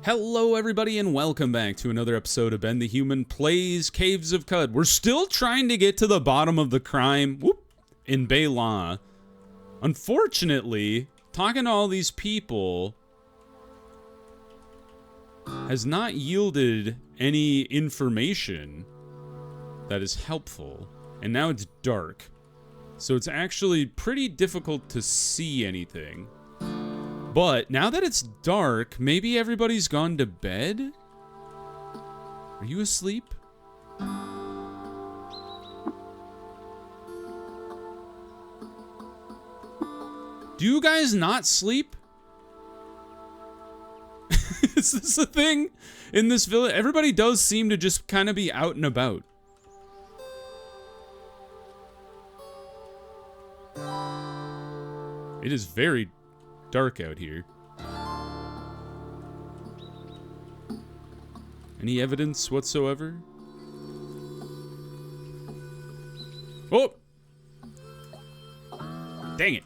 Hello everybody and welcome back to another episode of Ben the Human Plays Caves of Qud. We're still trying to get to the bottom of the crime in Bayla. Unfortunately, talking to all these people has not yielded any information that is helpful. And now it's dark. So it's actually pretty difficult to see anything. But now that it's dark, maybe everybody's gone to bed? Are you asleep? Do you guys not sleep? Is this a thing in this village? Everybody does seem to just kind of be out and about. It is very dark out here. Any evidence whatsoever? Oh! Dang it.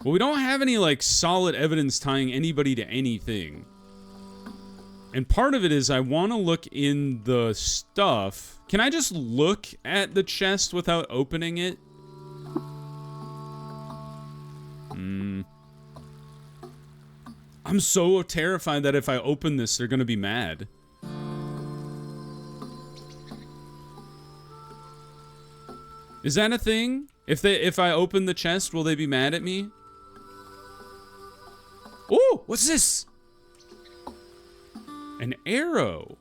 Well, we don't have any, like, solid evidence tying anybody to anything. And part of it is I want to look in the stuff. Can I just look at the chest without opening it? I'm so terrified that if I open this, they're gonna be mad. Is that a thing? If I open the chest, will they be mad at me? Oh, what's this? An arrow.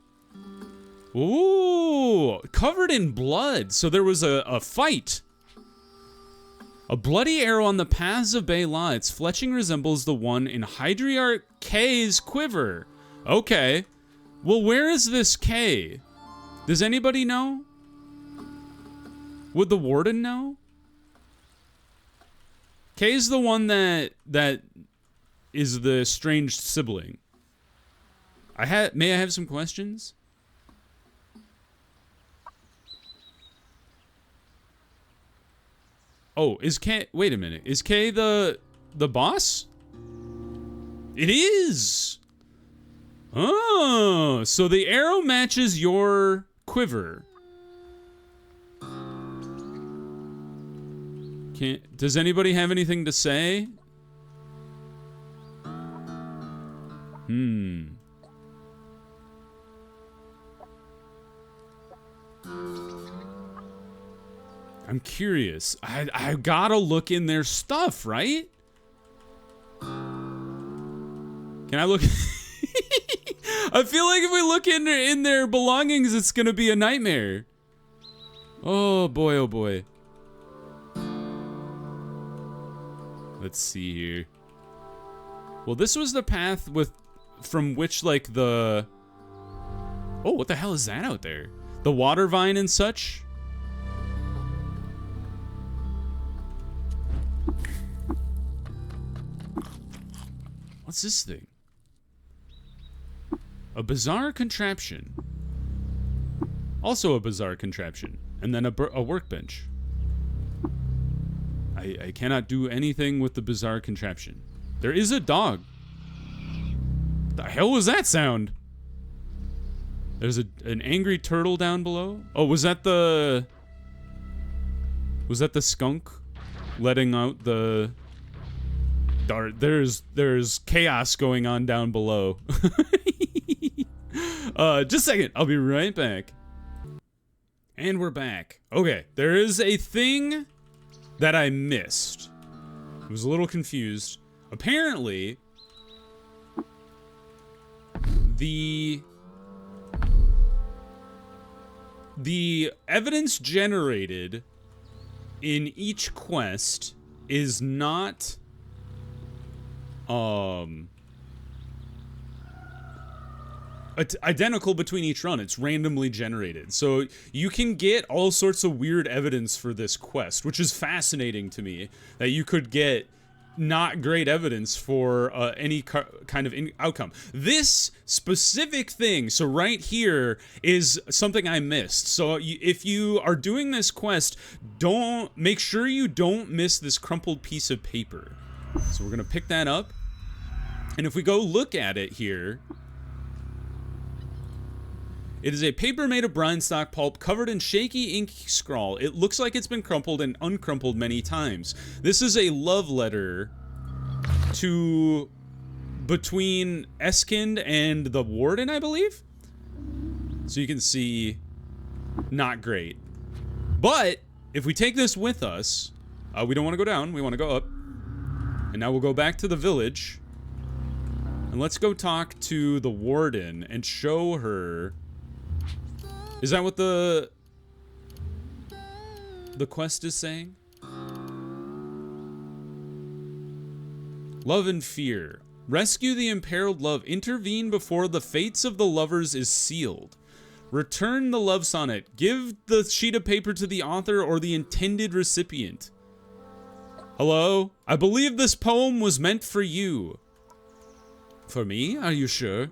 Ooh, covered in blood. So there was a fight. A bloody arrow on the paths of Bayla. Its fletching resembles the one in Hydriarch K's quiver. Okay. Well, where is this K? Does anybody know? Would the warden know? K's the one that is the estranged sibling. May I have some questions? Oh, is K... Wait a minute. Is K the boss? It is! Oh, so the arrow matches your quiver. Does anybody have anything to say? I'm curious. I gotta look in their stuff, right? Can I look? I feel like if we look in their belongings, it's gonna be a nightmare. Oh boy, oh boy. Let's see here. Well, this was the path from which, like, the... Oh, what the hell is that out there? The water vine and such? What's this thing? A bizarre contraption. Also a bizarre contraption. And then a workbench. I cannot do anything with the bizarre contraption. There is a dog. The hell was that sound? There's an angry turtle down below. Oh, was that the skunk letting out the... There's chaos going on down below. Just a second. I'll be right back. And we're back. Okay, there is a thing that I missed. I was a little confused. Apparently, the evidence generated in each quest is not it's identical between each run. It's randomly generated. So you can get all sorts of weird evidence for this quest, which is fascinating to me, that you could get not great evidence for any kind of outcome. This specific thing, so right here, is something I missed. So if you are doing this quest, make sure you don't miss this crumpled piece of paper. So we're gonna pick that up. And if we go look at it here, it is a paper made of brine stock pulp covered in shaky ink scrawl. It looks like it's been crumpled and uncrumpled many times. This is a love letter to between Eskind and the warden, I believe. So you can see, not great. But if we take this with us, we don't want to go down, we want to go up. And now we'll go back to the village. And let's go talk to the warden and show her. Is that what the quest is saying? Love and fear. Rescue the imperiled love. Intervene before the fates of the lovers is sealed. Return the love sonnet. Give the sheet of paper to the author or the intended recipient. Hello? I believe this poem was meant for you. For me? Are you sure?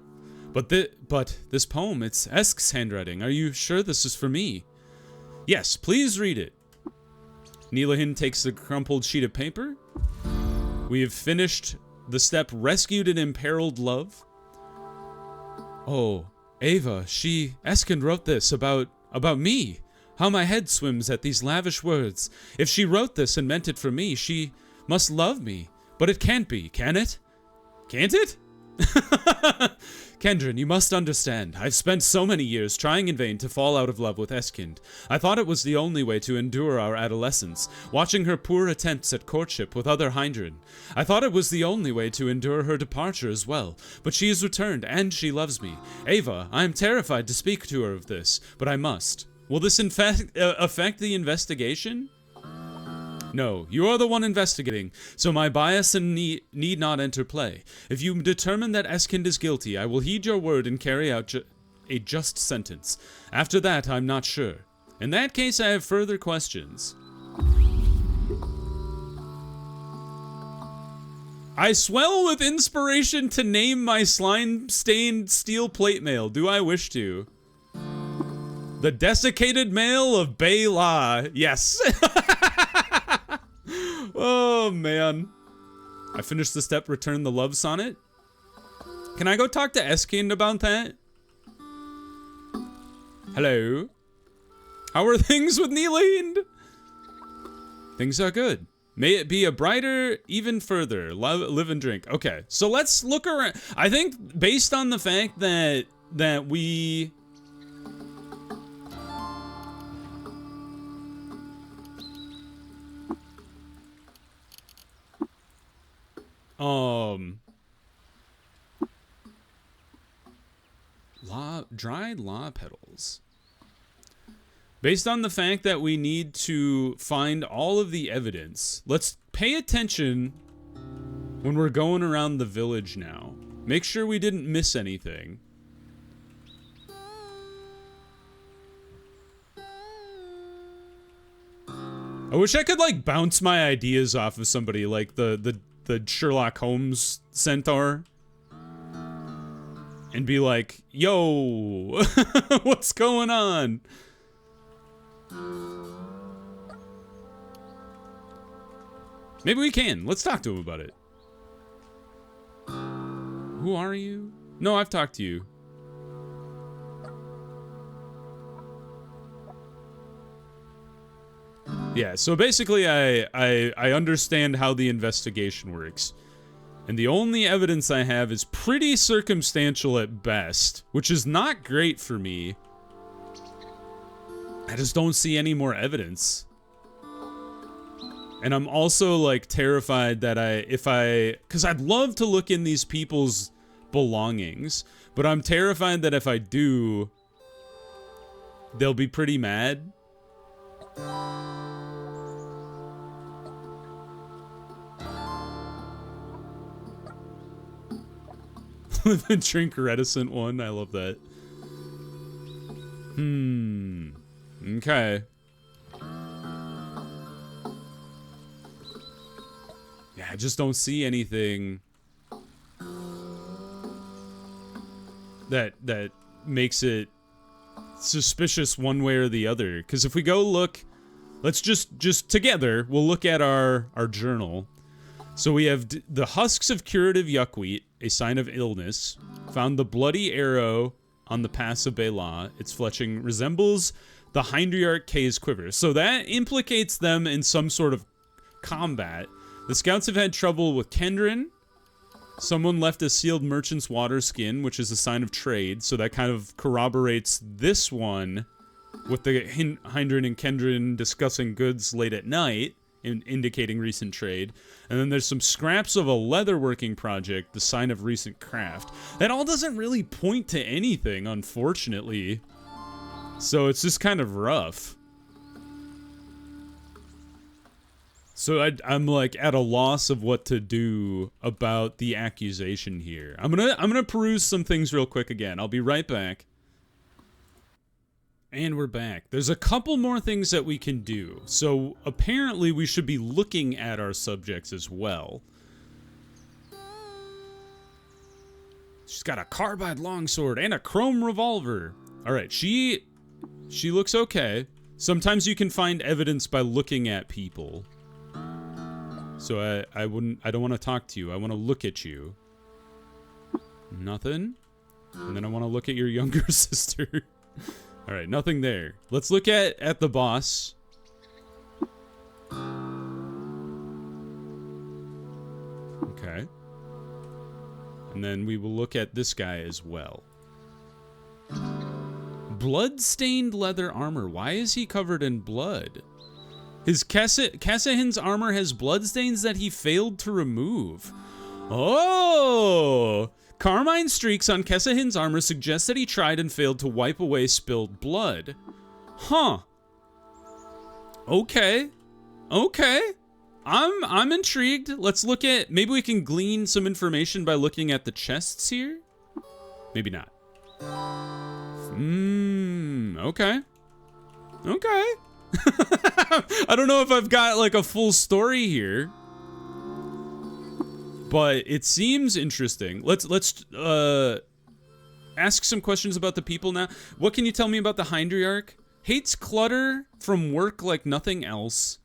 But this poem, it's Esk's handwriting. Are you sure this is for me? Yes, please read it. Nilahin takes the crumpled sheet of paper. We have finished the step rescued an imperiled love. Oh, Ava, Eskind wrote this about me. How my head swims at these lavish words. If she wrote this and meant it for me, she must love me. But it can't be, can it? Can't it? Kendrin, you must understand. I've spent so many years trying in vain to fall out of love with Eskind. I thought it was the only way to endure our adolescence, watching her poor attempts at courtship with other Hindren. I thought it was the only way to endure her departure as well, but she has returned, and she loves me. Ava, I am terrified to speak to her of this, but I must. Will this in fact affect the investigation? No, you are the one investigating, so my bias and need not enter play. If you determine that Eskind is guilty, I will heed your word and carry out a just sentence. After that, I'm not sure. In that case, I have further questions. I swell with inspiration to name my slime-stained steel plate mail. Do I wish to? The desiccated mail of Bayla. Yes. Oh, man. I finished the step, return the love sonnet. Can I go talk to Eskind about that? Hello? How are things with Nilahind? Things are good. May it be a brighter, even further. Live and drink. Okay, so let's look around. I think based on the fact that we... dried law petals. Based on the fact that we need to find all of the evidence, let's pay attention when we're going around the village now. Make sure we didn't miss anything. I wish I could, like, bounce my ideas off of somebody, like the Sherlock Holmes centaur. And be like, yo, what's going on? Maybe we can. Let's talk to him about it. Who are you? No, I've talked to you. Yeah, so basically I understand how the investigation works. And the only evidence I have is pretty circumstantial at best, which is not great for me. I just don't see any more evidence. And I'm also, like, terrified that because I'd love to look in these people's belongings, but I'm terrified that if I do, they'll be pretty mad. The drink reticent one. I love that. Okay. Yeah, I just don't see anything that makes it suspicious one way or the other. Because if we go look, let's just together, we'll look at our journal. So we have the husks of curative yuckweed, a sign of illness. Found the bloody arrow on the pass of Bela. Its fletching resembles the Hindriarch K's quiver. So that implicates them in some sort of combat. The scouts have had trouble with Kendrin. Someone left a sealed merchant's water skin, which is a sign of trade. So that kind of corroborates this one with the Hindrin and Kendrin discussing goods late at night, indicating recent trade. And then there's some scraps of a leatherworking project, the sign of recent craft. That all doesn't really point to anything, unfortunately. So it's just kind of rough. So I'm like at a loss of what to do about the accusation here. I'm gonna peruse some things real quick again. I'll be right back. And we're back. There's a couple more things that we can do. So apparently we should be looking at our subjects as well. She's got a carbide longsword and a chrome revolver. All right, she looks okay. Sometimes you can find evidence by looking at people. So I don't want to talk to you. I want to look at you. Nothing. And then I want to look at your younger sister. All right, nothing there. Let's look at the boss. Okay. And then we will look at this guy as well. Blood-stained leather armor. Why is he covered in blood? His Kassahin's armor has bloodstains that he failed to remove. Oh! Carmine streaks on Kassahin's armor suggest that he tried and failed to wipe away spilled blood. Huh. Okay. Okay. I'm intrigued. Let's look at, maybe we can glean some information by looking at the chests here? Maybe not. Okay. Okay. I don't know if I've got like a full story here. But it seems interesting. Let's ask some questions about the people now. What can you tell me about the Hindriarch? Hates clutter from work like nothing else.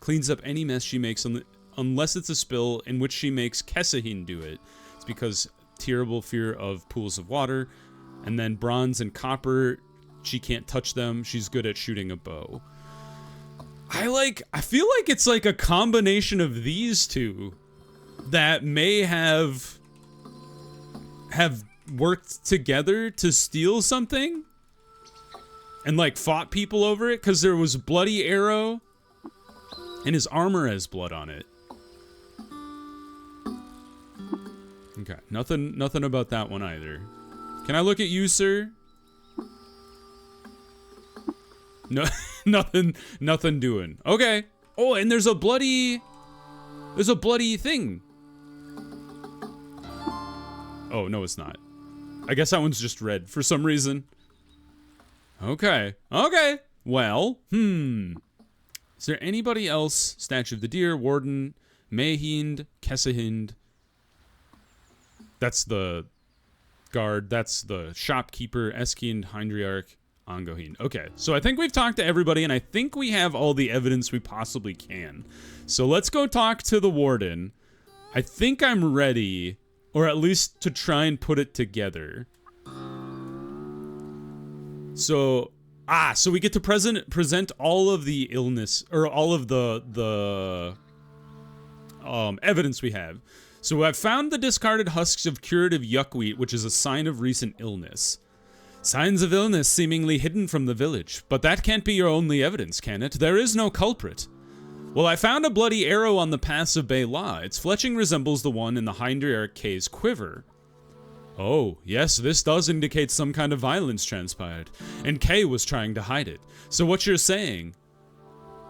Cleans up any mess she makes unless it's a spill, in which she makes Kassahin do it. It's because terrible fear of pools of water. And then bronze and copper, she can't touch them. She's good at shooting a bow. I feel like it's like a combination of these two that may have worked together to steal something and like fought people over it, because there was a bloody arrow and his armor has blood on it. Okay, nothing about that one either. Can I look at you, sir? No, nothing doing. Okay. Oh, and there's a bloody thing. Oh, no, it's not. I guess that one's just red for some reason. Okay. Okay. Well, is there anybody else? Statue of the Deer, Warden, Mehind, Kassahind. That's the guard. That's the shopkeeper, Eskind, Hindriarch, Angohin. Okay, so I think we've talked to everybody, and I think we have all the evidence we possibly can. So let's go talk to the Warden. I think I'm ready, or at least to try and put it together. So we get to present all of the illness, or all of the evidence we have. So I've found the discarded husks of curative yuckweed, which is a sign of recent illness. Signs of illness seemingly hidden from the village, but that can't be your only evidence, can it? There is no culprit. Well, I found a bloody arrow on the pass of Bela. Its fletching resembles the one in the Hindriarch K's quiver. Oh, yes, this does indicate some kind of violence transpired, and Kay was trying to hide it. So what you're saying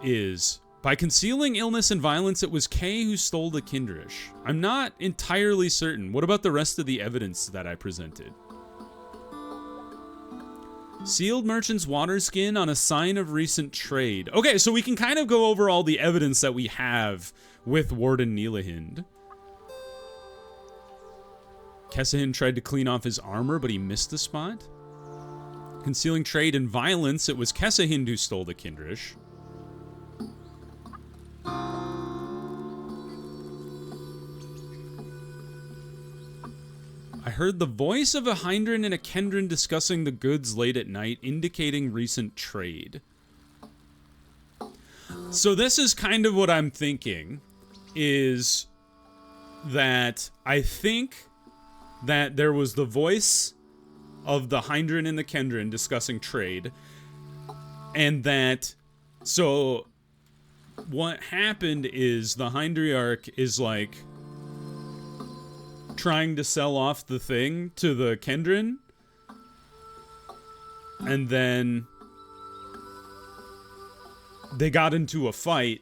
is, by concealing illness and violence, it was Kay who stole the Kindrish. I'm not entirely certain. What about the rest of the evidence that I presented? Sealed merchant's water skin on a sign of recent trade. Okay, so we can kind of go over all the evidence that we have with Warden Nilahind. Kassahin tried to clean off his armor, but he missed the spot. Concealing trade and violence, it was Kassahin who stole the Kindrish. I heard the voice of a Hydran and a Kendran discussing the goods late at night, indicating recent trade. So this is kind of what I'm thinking, is that I think that there was the voice of the Hydran and the Kendran discussing trade, and that, so what happened is the Hydriarch is like trying to sell off the thing to the Kendran, and then they got into a fight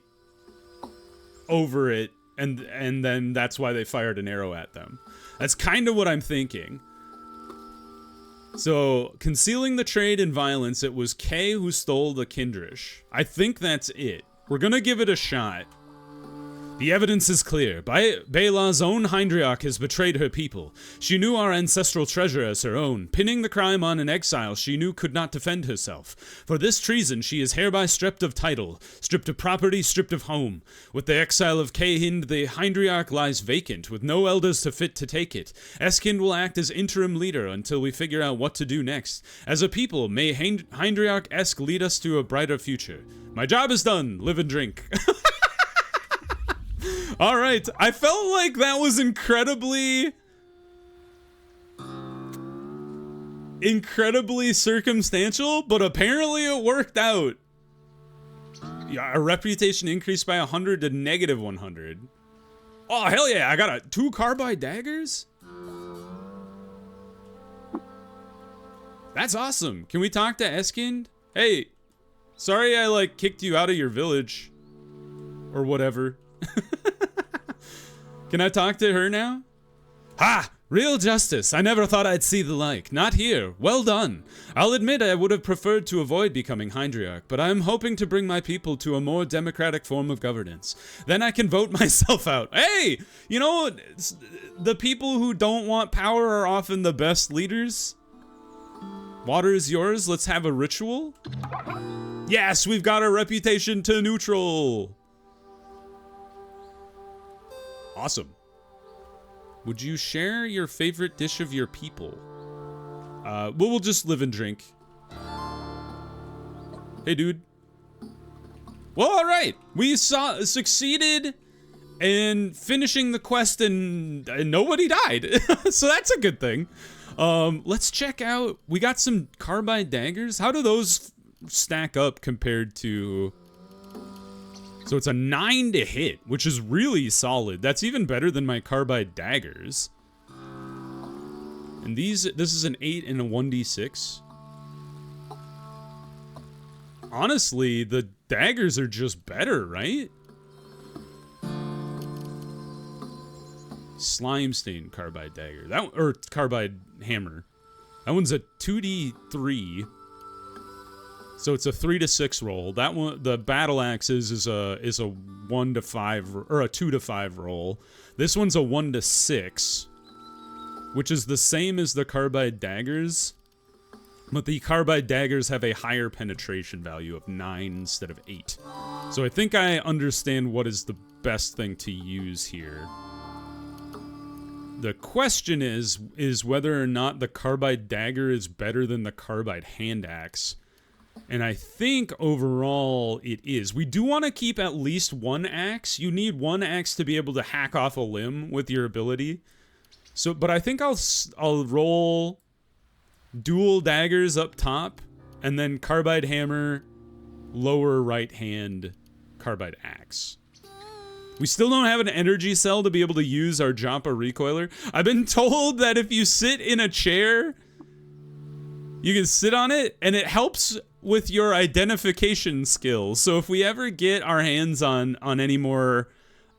over it, and then that's why they fired an arrow at them. That's kind of what I'm thinking. So, concealing the trade and violence, it was Kay who stole the Kindrish. I think that's it. We're gonna give it a shot. The evidence is clear. Bela's own Hydriarch has betrayed her people. She knew our ancestral treasure as her own. Pinning the crime on an exile she knew could not defend herself. For this treason she is hereby stripped of title, stripped of property, stripped of home. With the exile of Kahind, the Hydriarch lies vacant, with no elders to fit to take it. Eskind will act as interim leader until we figure out what to do next. As a people, may Hydriarch Esk lead us to a brighter future. My job is done. Live and drink. All right, I felt like that was incredibly circumstantial, but apparently it worked out. Yeah, our reputation increased by 100 to negative 100. Oh, hell yeah, I got 2 carbide daggers? That's awesome. Can we talk to Eskind? Hey, sorry I, like, kicked you out of your village. Or whatever. Can I talk to her now? Ha! Real justice. I never thought I'd see the like. Not here. Well done. I'll admit I would have preferred to avoid becoming Hydriarch, but I'm hoping to bring my people to a more democratic form of governance. Then I can vote myself out. Hey! You know, the people who don't want power are often the best leaders. Water is yours. Let's have a ritual. Yes, we've got our reputation to neutral. Awesome. Would you share your favorite dish of your people? We'll just live and drink. Hey, dude. Well, all right. We succeeded in finishing the quest, and nobody died. So that's a good thing. Let's check out. We got some carbide daggers. How do those stack up compared to... So it's a 9 to hit, which is really solid. That's even better than my carbide daggers. And this is an 8 and a 1d6. Honestly, the daggers are just better, right? Slime stain carbide dagger. Or carbide hammer. That one's a 2d3. So it's a 3 to 6 roll. That one, the battle axes is a 1 to 5 or a 2 to 5 roll. This one's a 1 to 6, which is the same as the carbide daggers, but the carbide daggers have a higher penetration value of 9 instead of 8. So I think I understand what is the best thing to use here. The question is whether or not the carbide dagger is better than the carbide hand axe. And I think overall it is. We do want to keep at least 1 axe. You need 1 axe to be able to hack off a limb with your ability. So, but I think I'll roll dual daggers up top, and then carbide hammer, lower right hand, carbide axe. We still don't have an energy cell to be able to use our Joppa recoiler. I've been told that if you sit in a chair, you can sit on it, and it helps with your identification skills. So if we ever get our hands on any more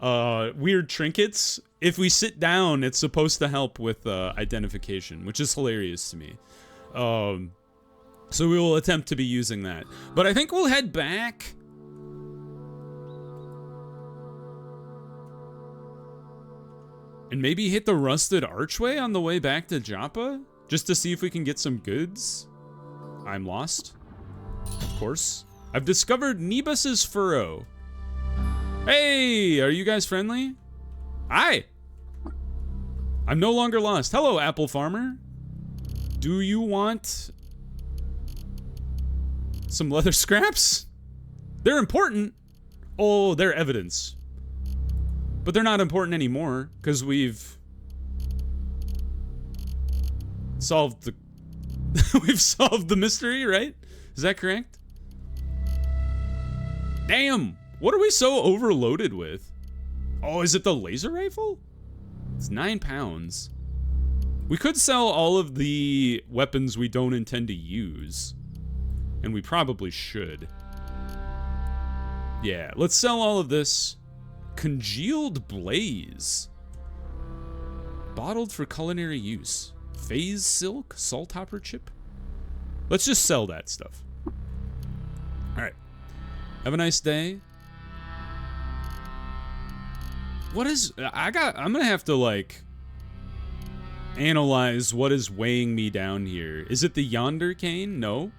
weird trinkets, if we sit down, it's supposed to help with identification, which is hilarious to me. So we will attempt to be using that. But I think we'll head back. And maybe hit the rusted archway on the way back to Joppa, just to see if we can get some goods. I'm lost. Of course. I've discovered Nebus's furrow. Hey, are you guys friendly? Hi. I'm no longer lost. Hello, apple farmer. Do you want some leather scraps? They're important. Oh, they're evidence. But they're not important anymore, because we've solved the we've solved the mystery, right? Is that correct? Damn! What are we so overloaded with? Oh, is it the laser rifle? It's 9 pounds. We could sell all of the weapons we don't intend to use. And we probably should. Yeah, let's sell all of this. Congealed blaze. Bottled for culinary use. Phase silk, salt hopper chip. Let's just sell that stuff. Alright. Have a nice day. What is... I'm gonna have to, like, analyze what is weighing me down here. Is it the yonder cane? No.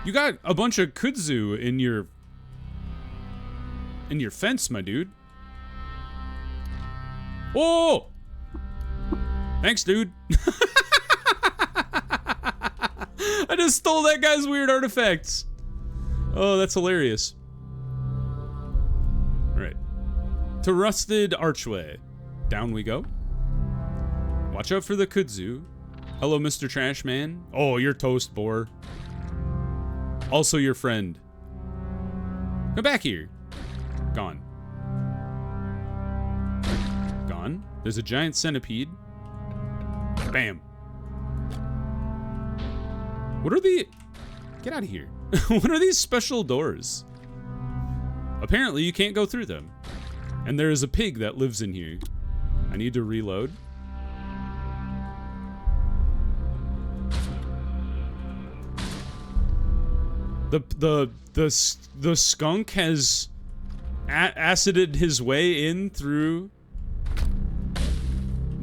You got a bunch of kudzu in your fence, my dude. Oh! Thanks, dude. I just stole that guy's weird artifacts. Oh, that's hilarious. Alright. To rusted archway. Down we go. Watch out for the kudzu. Hello, Mr. Trash Man. Oh, you're toast, boar. Also your friend. Come back here. Gone. Gone. There's a giant centipede. Bam. What are the... Get out of here. What are these special doors? Apparently you can't go through them. And there is a pig that lives in here. I need to reload. The skunk has acided his way in through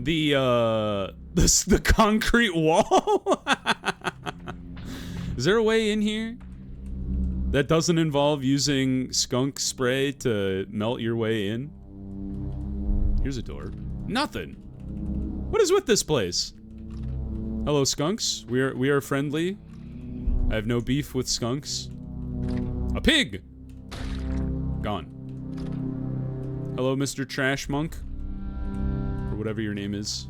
the concrete wall. Is there a way in here that doesn't involve using skunk spray to melt your way in? Here's a door. Nothing. What is with this place? Hello, skunks. We are friendly. I have no beef with skunks. A pig! Gone. Hello, Mr. Trash Monk. Or whatever your name is.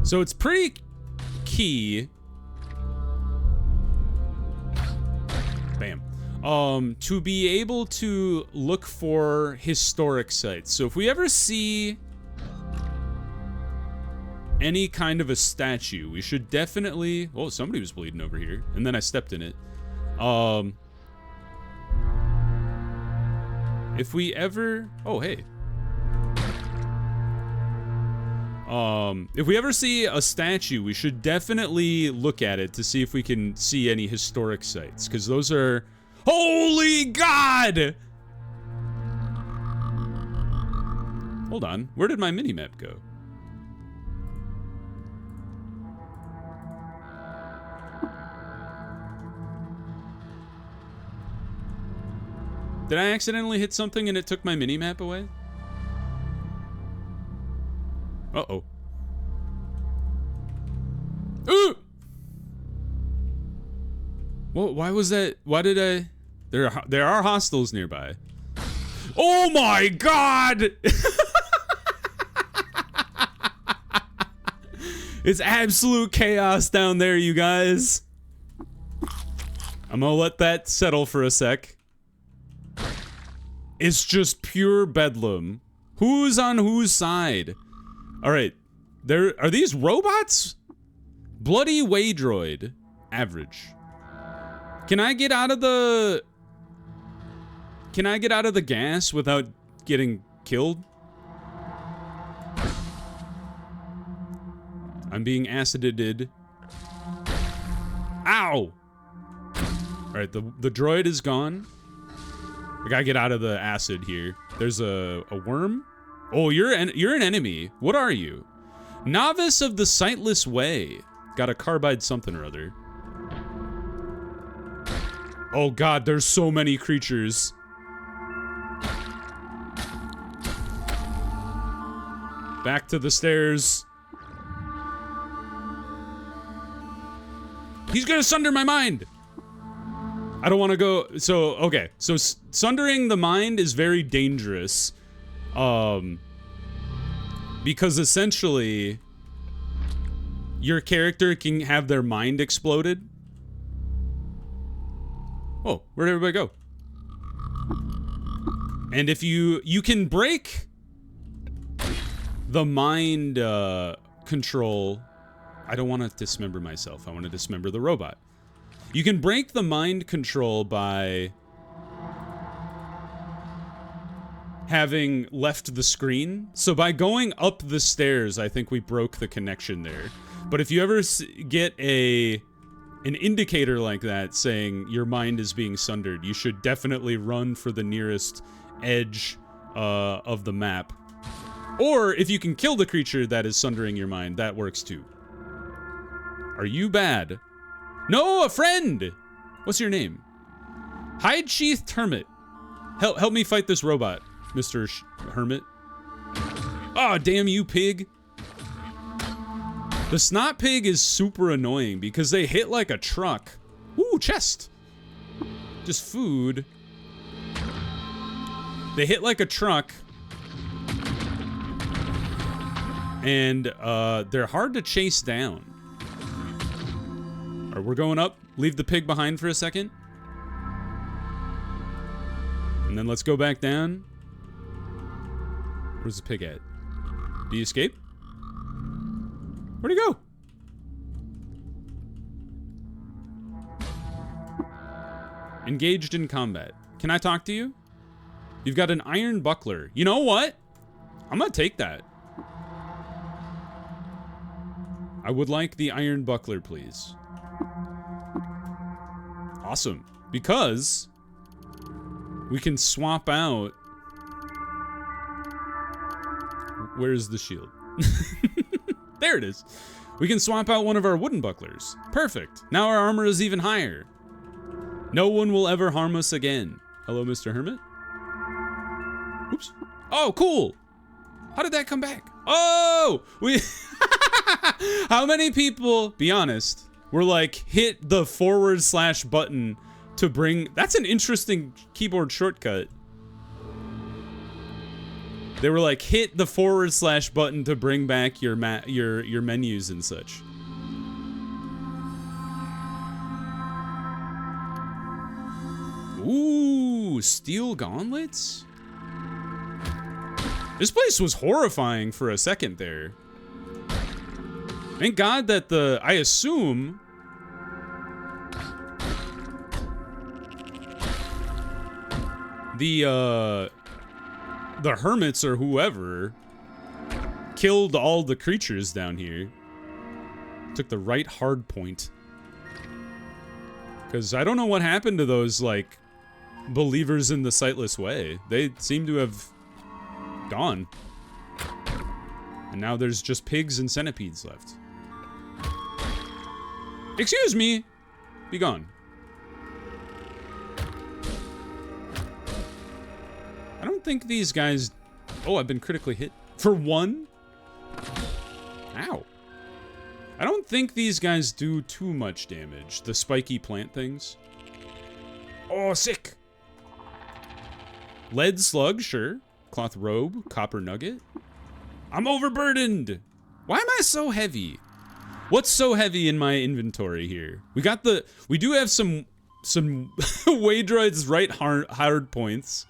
So it's pretty key. Bam. To be able to look for historic sites. So if we ever see any kind of a statue, we should definitely... Oh, somebody was bleeding over here. And then I stepped in it. If we ever... Oh, hey. If we ever see a statue, we should definitely look at it to see if we can see any historic sites. Because those are... Holy God! Hold on. Where did my minimap go? Did I accidentally hit something and it took my minimap away? Uh-oh. Ooh! Well, why was that? Why did I... There are hostiles nearby. Oh my God! It's absolute chaos down there, you guys. I'm gonna let that settle for a sec. It's just pure bedlam. Who's on whose side? Alright. Are these robots? Bloody Waydroid. Average. Can I get out of the... Can I get out of the gas without getting killed? I'm being acided. Ow! Alright, the droid is gone. I gotta get out of the acid here. There's a worm? Oh, you're an enemy. What are you? Novice of the Sightless Way. Got a carbide something or other. Oh god, there's so many creatures. Back to the stairs. He's gonna sunder my mind. I don't want to go. So, okay. So sundering the mind is very dangerous. Because essentially your character can have their mind exploded. Oh, where'd everybody go? And if you can break the mind control. I don't want to dismember myself. I want to dismember the robot. You can break the mind control by having left the screen. So by going up the stairs, I think we broke the connection there. But if you ever get an indicator like that saying your mind is being sundered, you should definitely run for the nearest edge of the map. Or if you can kill the creature that is sundering your mind, that works too. Are you bad? No, a friend! What's your name? Hide-sheathed Hermit. Help me fight this robot, Mr. Hermit. Oh, damn you, pig. The snot pig is super annoying because they hit like a truck. Ooh, chest. Just food. They hit like a truck. And they're hard to chase down. Alright, we're going up. Leave the pig behind for a second. And then let's go back down. Where's the pig at? Did he escape? Where'd he go? Engaged in combat. Can I talk to you? You've got an iron buckler. You know what? I'm gonna take that. I would like the iron buckler, please. Awesome. Because we can swap out. Where's the shield? There it is. We can swap out one of our wooden bucklers. Perfect. Now our armor is even higher. No one will ever harm us again. Hello, Mr. Hermit. Oops. Oh, cool. How did that come back? Oh, we. How many people, be honest, were like, hit the / button to bring. That's an interesting keyboard shortcut. They were like, hit the / button to bring back your menus and such. Ooh, steel gauntlets? This place was horrifying for a second there. Thank God that I assume the hermits or whoever killed all the creatures down here. Took the right hard point. Because I don't know what happened to those, like, believers in the sightless way. They seem to have gone. And now there's just pigs and centipedes left. Excuse me! Be gone. I don't think these guys... Oh, I've been critically hit. For one? Ow. I don't think these guys do too much damage. The spiky plant things. Oh, sick! Lead slug, sure. Cloth robe, copper nugget. I'm overburdened! Why am I so heavy? What's so heavy in my inventory here? We do have some way droids right hard points.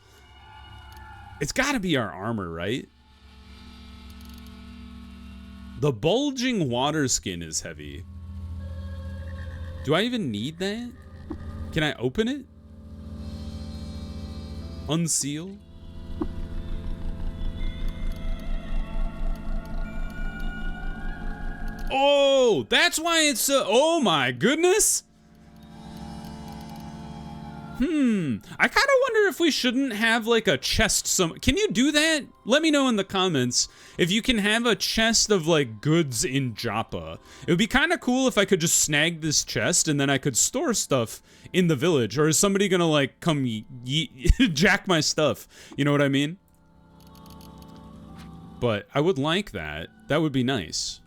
It's gotta be our armor, right? The bulging water skin is heavy. Do I even need that? Can I open it? Unseal? Oh, that's why it's so... Oh my goodness! I kind of wonder if we shouldn't have like a chest. Can you do that? Let me know in the comments if you can have a chest of like goods in Joppa. It would be kind of cool if I could just snag this chest and then I could store stuff in the village. Or is somebody gonna like come jack my stuff? You know what I mean? But I would like that. That would be nice.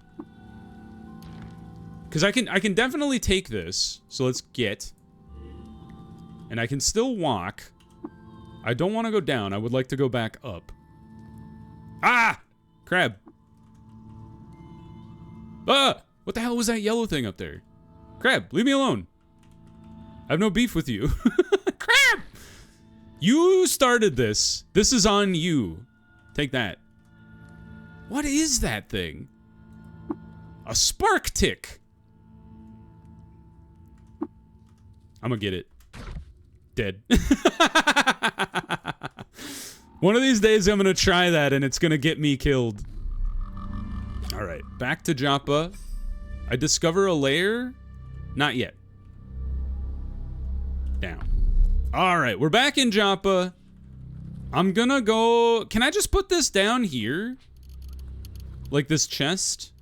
Because I can definitely take this. So let's get. And I can still walk. I don't want to go down. I would like to go back up. Ah! Crab. Ah! What the hell was that yellow thing up there? Crab, leave me alone. I have no beef with you. Crab! You started this. This is on you. Take that. What is that thing? A spark tick. I'm gonna get it. Dead. One of these days I'm gonna try that and it's gonna get me killed. Alright, back to Joppa. I discover a lair? Not yet. Down. Alright, we're back in Joppa. I'm gonna go... Can I just put this down here? Like this chest?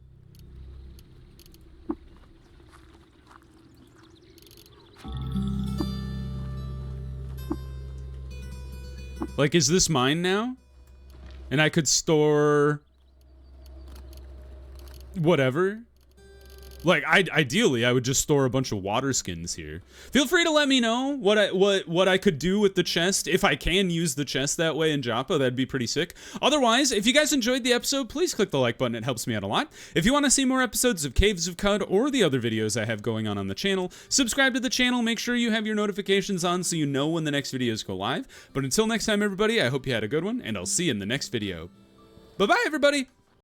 Like, is this mine now? And I could store... whatever? Like, ideally, I would just store a bunch of water skins here. Feel free to let me know what I could do with the chest. If I can use the chest that way in Joppa, that'd be pretty sick. Otherwise, if you guys enjoyed the episode, please click the like button. It helps me out a lot. If you want to see more episodes of Caves of Cud or the other videos I have going on the channel, subscribe to the channel. Make sure you have your notifications on so you know when the next videos go live. But until next time, everybody, I hope you had a good one, and I'll see you in the next video. Bye-bye, everybody!